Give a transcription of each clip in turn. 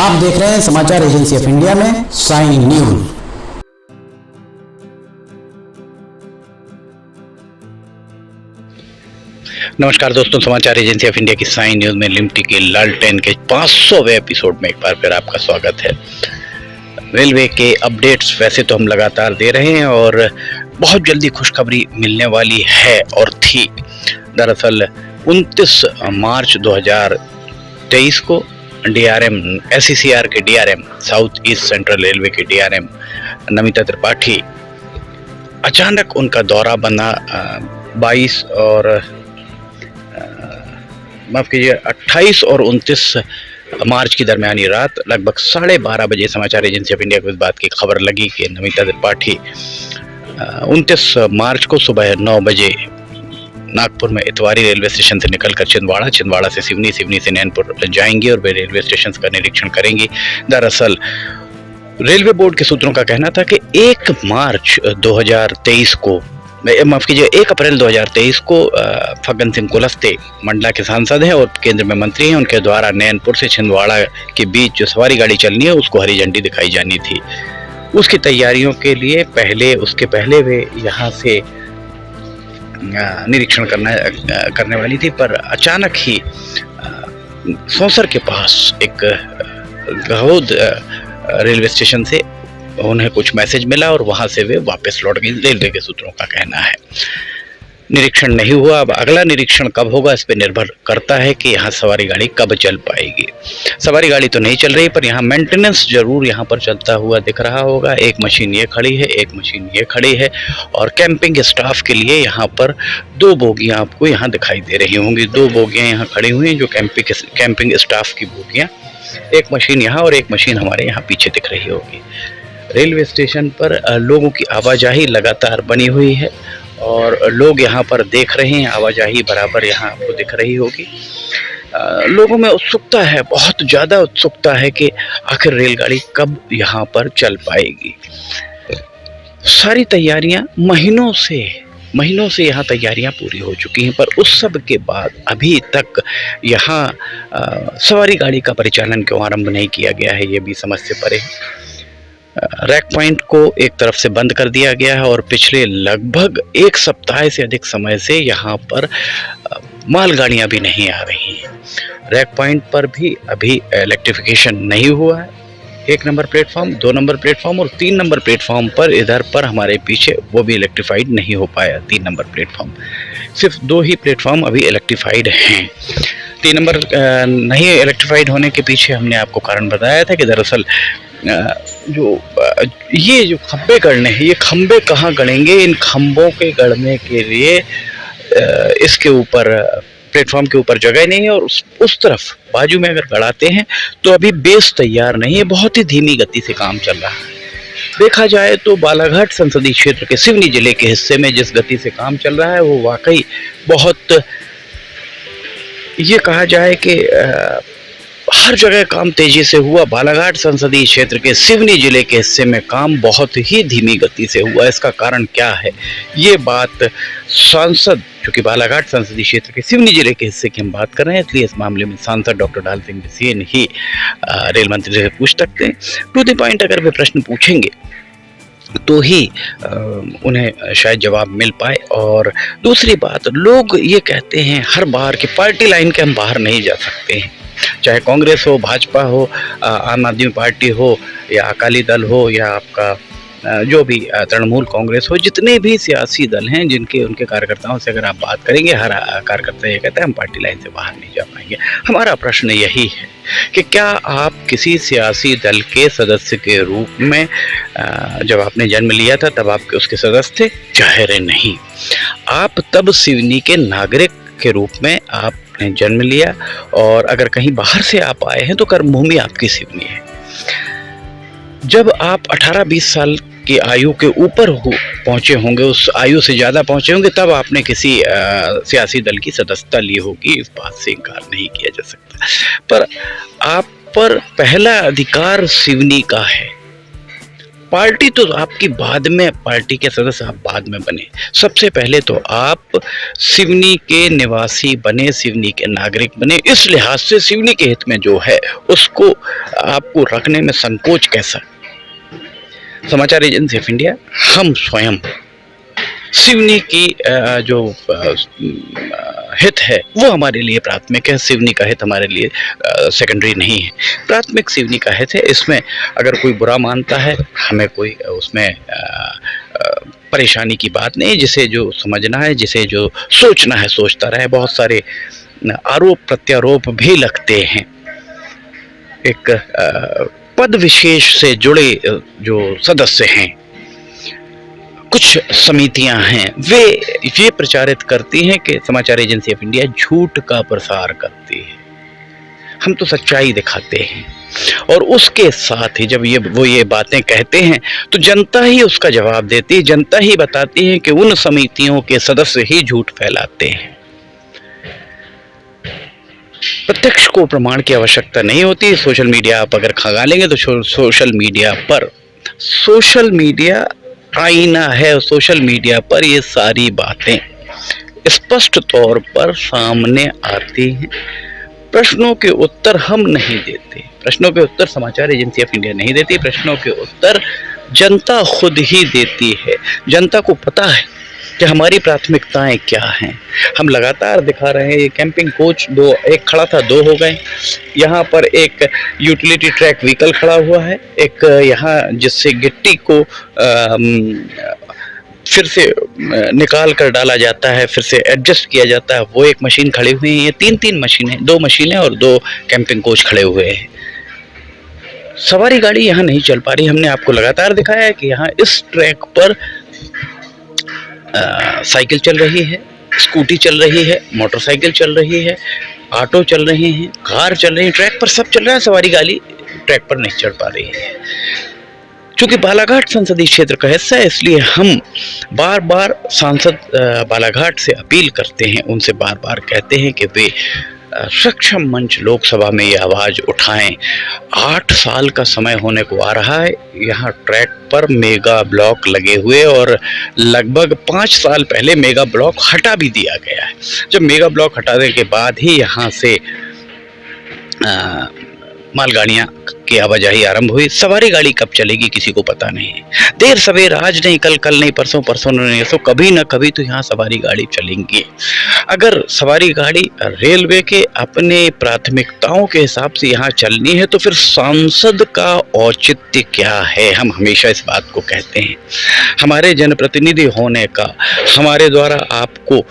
आप देख रहे हैं समाचार एजेंसी ऑफ इंडिया में साइन न्यूज। नमस्कार दोस्तों, समाचार एजेंसी ऑफ इंडिया की साइन न्यूज में लिमटी के लालटेन के 500वें एपिसोड में एक बार फिर आपका स्वागत है। रेलवे के अपडेट्स वैसे तो हम लगातार दे रहे हैं और बहुत जल्दी खुशखबरी मिलने वाली है और थी। दरअसल 29 मार्च 2023 को डीआरएम एसईसीआर के DRM south east central railway के डीआरएम नमिता त्रिपाठी अचानक उनका दौरा बना 22 और माफ कीजिए 28 और 29 मार्च की दरमियानी रात लगभग 12:30 बजे समाचार एजेंसी ऑफ इंडिया को इस बात की खबर लगी कि नमिता त्रिपाठी 29 मार्च को सुबह 9 बजे नागपुर में इतवारी रेलवे स्टेशन से निकलकर छिंदवाड़ा से सिवनी से नैनपुर जाएंगी और वे रेलवे स्टेशन का निरीक्षण करेंगी। दरअसल रेलवे बोर्ड के सूत्रों का कहना था कि 1 मार्च 2023 को माफ कीजिए 1 अप्रैल 2023 को फग्गन सिंह कुलस्ते मंडला के सांसद हैं और केंद्र में मंत्री हैं, उनके द्वारा नैनपुर से छिंदवाड़ा के बीच जो सवारी गाड़ी चलनी है उसको हरी झंडी दिखाई जानी थी। उसकी तैयारियों के लिए उसके पहले वे यहाँ से निरीक्षण करने वाली थी, पर अचानक ही सौंसर के पास एक गहौद रेलवे स्टेशन से उन्हें कुछ मैसेज मिला और वहां से वे वापस लौट गई, रेलवे के सूत्रों का कहना है। निरीक्षण नहीं हुआ। अब अगला निरीक्षण कब होगा इस पर निर्भर करता है कि यहाँ सवारी गाड़ी कब चल पाएगी। सवारी गाड़ी तो नहीं चल रही, पर यहाँ मेंटेनेंस जरूर यहाँ पर चलता हुआ दिख रहा होगा। एक मशीन ये खड़ी है, एक मशीन ये खड़ी है और कैंपिंग स्टाफ के लिए यहाँ पर 2 बोगियाँ आपको यहाँ दिखाई दे रही होंगी। 2 बोगियाँ यहाँ खड़ी हुई हैं जो कैंपिंग स्टाफ की बोगियाँ। एक मशीन यहाँ और एक मशीन हमारे यहाँ पीछे दिख रही होगी। रेलवे स्टेशन पर लोगों की आवाजाही लगातार बनी हुई है और लोग यहाँ पर देख रहे हैं, आवाजाही बराबर यहाँ आपको दिख रही होगी। लोगों में उत्सुकता है, बहुत ज़्यादा उत्सुकता है कि आखिर रेलगाड़ी कब यहाँ पर चल पाएगी। सारी तैयारियाँ महीनों से यहाँ तैयारियाँ पूरी हो चुकी हैं, पर उस सब के बाद अभी तक यहाँ सवारी गाड़ी का परिचालन क्यों आरंभ नहीं किया गया है, ये भी समझ से परे है। रैक पॉइंट को एक तरफ से बंद कर दिया गया है और पिछले लगभग 1 सप्ताह से अधिक समय से यहाँ पर मालगाड़ियाँ भी नहीं आ रही हैं। रैक पॉइंट पर भी अभी इलेक्ट्रिफिकेशन नहीं हुआ है। 1 नंबर प्लेटफॉर्म, 2 नंबर प्लेटफॉर्म और 3 नंबर प्लेटफॉर्म पर इधर पर हमारे पीछे वो भी इलेक्ट्रीफाइड नहीं हो पाया। 3 नंबर प्लेटफॉर्म, सिर्फ 2 ही प्लेटफॉर्म अभी इलेक्ट्रीफाइड हैं। 3 नंबर नहीं इलेक्ट्रीफाइड होने के पीछे हमने आपको कारण बताया था कि दरअसल ये जो खंबे गड़ने हैं, ये खंबे कहाँ गड़ेंगे। इन खंबों के गड़ने के लिए इसके ऊपर प्लेटफॉर्म के ऊपर जगह नहीं है और उस तरफ बाजू में अगर गड़ाते हैं तो अभी बेस तैयार नहीं है। बहुत ही धीमी गति से काम चल रहा है। देखा जाए तो बालाघाट संसदीय क्षेत्र के सिवनी जिले के हिस्से में जिस गति से काम चल रहा है वो वाकई बहुत, ये कहा जाए कि हर जगह काम तेजी से हुआ। बालाघाट संसदीय क्षेत्र के सिवनी जिले के हिस्से में काम बहुत ही धीमी गति से हुआ। इसका कारण क्या है, ये बात सांसद, चूंकि बालाघाट संसदीय क्षेत्र के सिवनी जिले के हिस्से की हम बात कर रहे हैं, इसलिए इस मामले में सांसद डॉक्टर ढाल सिंह बिसेन ही रेल मंत्री से पूछ सकते हैं। टू द पॉइंट अगर वे प्रश्न पूछेंगे तो ही उन्हें शायद जवाब मिल पाए। और दूसरी बात, लोग ये कहते हैं हर बार कि पार्टी लाइन के हम बाहर नहीं जा सकते हैं, चाहे कांग्रेस हो, भाजपा हो, आम आदमी पार्टी हो या अकाली दल हो या आपका जो भी तृणमूल कांग्रेस हो, जितने भी सियासी दल हैं जिनके उनके कार्यकर्ताओं से अगर आप बात करेंगे, हर कार्यकर्ता ये कहता है हम पार्टी लाइन से बाहर नहीं जा पाएंगे। हमारा प्रश्न यही है कि क्या आप किसी सियासी दल के सदस्य के रूप में जब आपने जन्म लिया था तब आप उसके सदस्य थे? जाहिर नहीं। आप तब सिवनी के नागरिक के रूप में आपने जन्म लिया और अगर कहीं बाहर से आप आए हैं तो कर्मभूमि आपकी सिवनी है। जब आप 18-20 साल की आयु के ऊपर पहुंचे होंगे, उस आयु से ज़्यादा पहुंचे होंगे, तब आपने किसी सियासी दल की सदस्यता ली होगी। इस बात से इनकार नहीं किया जा सकता। पर आप पर पहला अधिकार सिवनी का है। पार्टी तो आपकी बाद में, पार्टी के सदस्य आप बाद में बने, सबसे पहले तो आप सिवनी के निवासी बने, सिवनी के नागरिक बने। इस लिहाज से सिवनी के हित में जो है उसको आपको रखने में संकोच कैसा? समाचार एजेंसी ऑफ इंडिया, हम स्वयं सिवनी की जो हित है वो हमारे लिए प्राथमिक है। सिवनी का हित हमारे लिए सेकेंडरी नहीं है, प्राथमिक सिवनी का हित है। इसमें अगर कोई बुरा मानता है, हमें कोई उसमें परेशानी की बात नहीं। जिसे जो समझना है, जिसे जो सोचना है सोचता रहे। बहुत सारे आरोप प्रत्यारोप भी लगते हैं। एक पद विशेष से जुड़े जो सदस्य हैं, कुछ समितियां हैं, वे ये प्रचारित करती हैं कि समाचार एजेंसी ऑफ इंडिया झूठ का प्रसार करती है। हम तो सच्चाई दिखाते हैं, और उसके साथ ही जब वो ये बातें कहते हैं तो जनता ही उसका जवाब देती है। जनता ही बताती है कि उन समितियों के सदस्य ही झूठ फैलाते हैं। प्रत्यक्ष को प्रमाण की आवश्यकता नहीं होती। सोशल मीडिया आप अगर खंगालेंगे तो सोशल मीडिया आईना है। सोशल मीडिया पर ये सारी बातें स्पष्ट तौर पर सामने आती हैं। प्रश्नों के उत्तर हम नहीं देते, प्रश्नों के उत्तर समाचार एजेंसी ऑफ इंडिया नहीं देती, प्रश्नों के उत्तर जनता खुद ही देती है। जनता को पता है कि हमारी प्राथमिकताएं क्या हैं। हम लगातार दिखा रहे हैं। ये कैंपिंग कोच दो, एक खड़ा था, दो हो गए। यहाँ पर एक यूटिलिटी ट्रैक व्हीकल खड़ा हुआ है, एक यहाँ जिससे गिट्टी को फिर से निकाल कर डाला जाता है, फिर से एडजस्ट किया जाता है, वो एक मशीन खड़ी हुई है। ये तीन मशीनें, दो मशीनें और दो कैंपिंग कोच खड़े हुए हैं। सवारी गाड़ी यहाँ नहीं चल पा रही। हमने आपको लगातार दिखाया है कि यहाँ इस ट्रैक पर साइकिल चल रही है, स्कूटी चल रही है, मोटरसाइकिल चल रही है, ऑटो चल रही हैं, कार चल रही है, ट्रैक पर सब चल रहा है। सवारी गाड़ी ट्रैक पर नहीं चढ़ पा रही है। चूंकि बालाघाट संसदीय क्षेत्र का हिस्सा है, इसलिए हम बार बार सांसद बालाघाट से अपील करते हैं, उनसे बार बार कहते हैं कि वे सक्षम मंच लोकसभा में ये आवाज़ उठाएं। 8 साल का समय होने को आ रहा है। यहाँ ट्रैक पर मेगा ब्लॉक लगे हुए, और लगभग 5 साल पहले मेगा ब्लॉक हटा भी दिया गया है। जब मेगा ब्लॉक हटाने के बाद ही यहाँ से मालगाड़ियाँ की आवाजाही आरंभ हुई। सवारी गाड़ी कब चलेगी किसी को पता नहीं है। देर सवेर, आज नहीं कल, कल नहीं परसों, परसों नहीं, तो कभी ना कभी तो यहाँ सवारी गाड़ी चलेंगी। अगर सवारी गाड़ी रेलवे के अपने प्राथमिकताओं के हिसाब से यहाँ चलनी है तो फिर सांसद का औचित्य क्या है? हम हमेशा इस बात को कहते हैं। हमारे जनप्रतिनिधि होने का, हमारे द्वारा आपको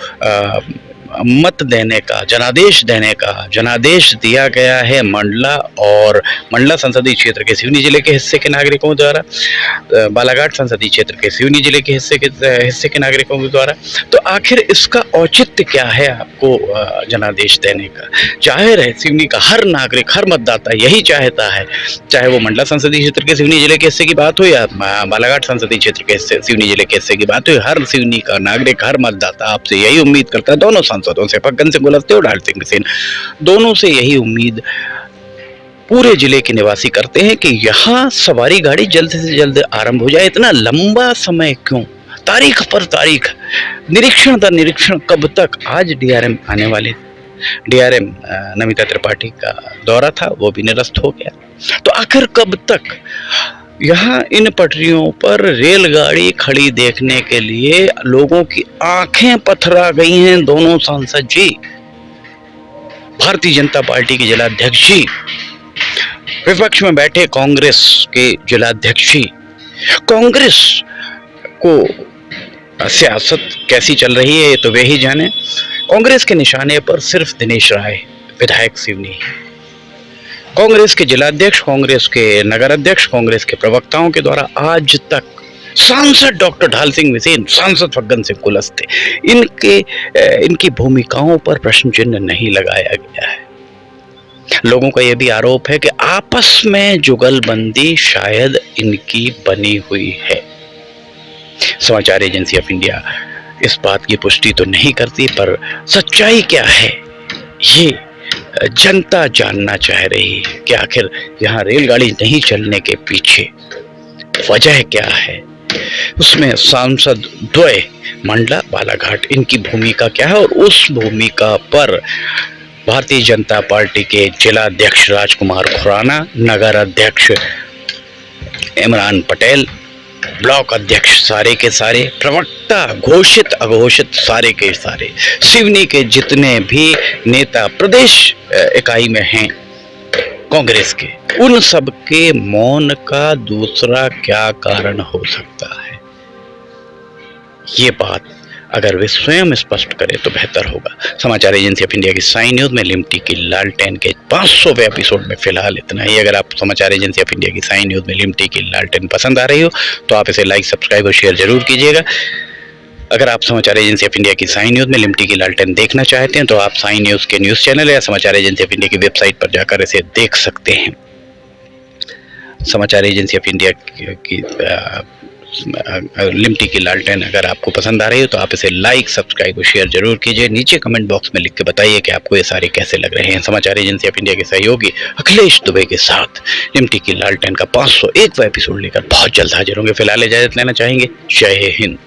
मत देने का, जनादेश देने का, जनादेश दिया गया है मंडला और मंडला संसदीय क्षेत्र के सिवनी जिले के हिस्से के नागरिकों द्वारा, बालाघाट संसदीय क्षेत्र के सिवनी जिले के हिस्से के नागरिकों के द्वारा। तो आखिर इसका औचित्य क्या है आपको जनादेश देने का? जाहिर है सिवनी का हर नागरिक, हर मतदाता यही चाहता है, चाहे वो मंडला संसदीय क्षेत्र के सिवनी जिले के हिस्से की बात हो या बालाघाट संसदीय क्षेत्र के हिस्से सिवनी जिले के हिस्से की बात हो, हर सिवनी का नागरिक, हर मतदाता आपसे यही उम्मीद करता है, दोनों सांसदों से, फग्गन सिंह कुलस्ते और ढाल सिंह बिसेन, दोनों से यही उम्मीद पूरे जिले के निवासी करते हैं कि यहाँ सवारी गाड़ी जल्द से जल्द आरंभ हो जाए। इतना लंबा समय क्यों? तारीख पर तारीख, निरीक्षण दर निरीक्षण, कब तक? आज डीआरएम आने वाले, डीआरएम नमिता त्रिपाठी का दौरा था, वो भी निरस्त हो गया। तो आखिर कब तक यहाँ इन पटरियों पर रेलगाड़ी खड़ी देखने के लिए लोगों की आंखें पथरा गई हैं। दोनों सांसद जी, भारतीय जनता पार्टी के जिलाध्यक्ष जी, विपक्ष में बैठे कांग्रेस के जिलाध्यक्ष जी, कांग्रेस को सियासत कैसी चल रही है ये तो वे ही जाने। कांग्रेस के निशाने पर सिर्फ दिनेश राय विधायक सिवनी है। कांग्रेस के जिलाध्यक्ष, कांग्रेस के नगर अध्यक्ष, कांग्रेस के प्रवक्ताओं के द्वारा आज तक सांसद डॉक्टर ढाल सिंह बिसेन, सांसद फग्गन सिंह कुलस्ते, इनकी भूमिकाओं पर प्रश्न चिन्ह नहीं लगाया गया है। लोगों का यह भी आरोप है कि आपस में जुगलबंदी शायद इनकी बनी हुई है। समाचार एजेंसी ऑफ इंडिया इस बात की पुष्टि तो नहीं करती, पर सच्चाई क्या है ये जनता जानना चाह रही है कि आखिर यहाँ रेलगाड़ी नहीं चलने के पीछे वजह क्या है, उसमें सांसद द्वय मंडला बालाघाट, इनकी भूमिका क्या है, और उस भूमिका पर भारतीय जनता पार्टी के जिला अध्यक्ष राजकुमार खुराना, नगर अध्यक्ष इमरान पटेल, ब्लॉक अध्यक्ष सारे के सारे, प्रवक्ता घोषित अघोषित सारे के सारे, सिवनी के जितने भी नेता प्रदेश इकाई में हैं कांग्रेस के, उन सब के मौन का दूसरा क्या कारण हो सकता है, ये बात अगर वे स्वयं स्पष्ट करें तो बेहतर होगा। समाचार एजेंसी ऑफ इंडिया की साइन न्यूज में लिमटी की लालटेन के 500वें एपिसोड में फिलहाल इतना ही। अगर आप समाचार एजेंसी ऑफ इंडिया की साइन न्यूज में लिमटी की लालटेन पसंद आ रही हो तो आप इसे लाइक, सब्सक्राइब और शेयर जरूर कीजिएगा। अगर आप समाचार एजेंसी ऑफ इंडिया की साइन न्यूज में लिमटी की लालटेन देखना चाहते हैं तो आप साइन न्यूज के न्यूज चैनल या समाचार एजेंसी ऑफ इंडिया की वेबसाइट पर जाकर इसे देख सकते हैं। समाचार एजेंसी ऑफ इंडिया की लिमटी की लालटेन अगर आपको पसंद आ रही हो तो आप इसे लाइक, सब्सक्राइब और शेयर जरूर कीजिए। नीचे कमेंट बॉक्स में लिख के बताइए कि आपको ये सारे कैसे लग रहे हैं। समाचार एजेंसी ऑफ इंडिया के सहयोगी अखिलेश दुबे के साथ लिमटी की लालटेन का 501वां एपिसोड लेकर बहुत जल्द हाजिर होंगे। फिलहाल इजाजत लेना चाहेंगे। जय हिंद।